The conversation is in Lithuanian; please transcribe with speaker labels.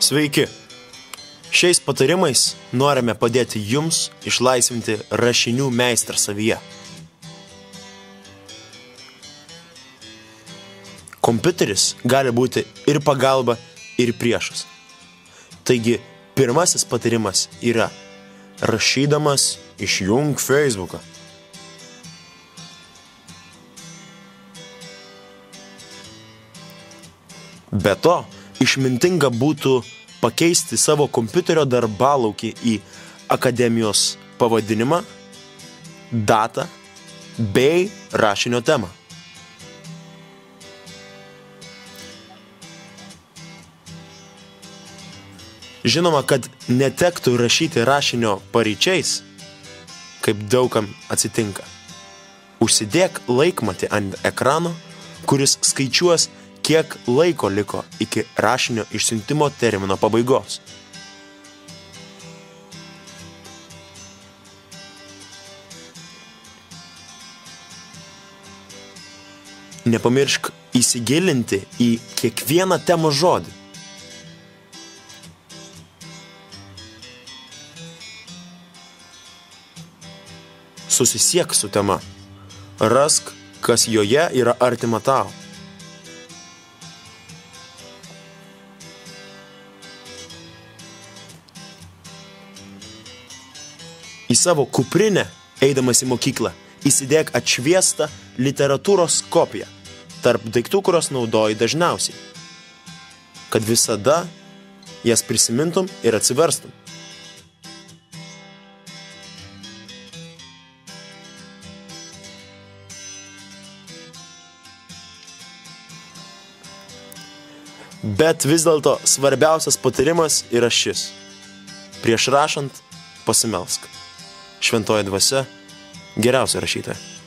Speaker 1: Sveiki! Šiais patarimais norime padėti jums išlaisvinti rašinių meistrą savyje. Kompiuteris gali būti ir pagalba, ir priešas. Taigi, pirmasis patarimas yra: rašydamas išjunk Facebooką. Be to, išmintinga būtų pakeisti savo kompiuterio darbalaukį į akademijos pavadinimą, datą bei rašinio temą. Žinoma, kad netektų rašyti rašinio paryčiais, kaip daugam atsitinka. Užsidėk laikmatį ant ekrano, kuris skaičiuos, kiek laiko liko iki rašinio išsiuntimo termino pabaigos. Nepamiršk įsigilinti į kiekvieną temos žodį. Susisiek su tema. Rask, kas joje yra artima tau. Į savo kuprinę, eidamas į mokyklą, įsidėk atšviestą literatūros kopiją tarp daiktų, kurios naudoji dažniausiai, kad visada jas prisimintum ir atsiverstum. Bet vis dėlto svarbiausias patarimas yra šis: prieš rašant pasimelsk. Šventoji dvasia geriausia rašytoja.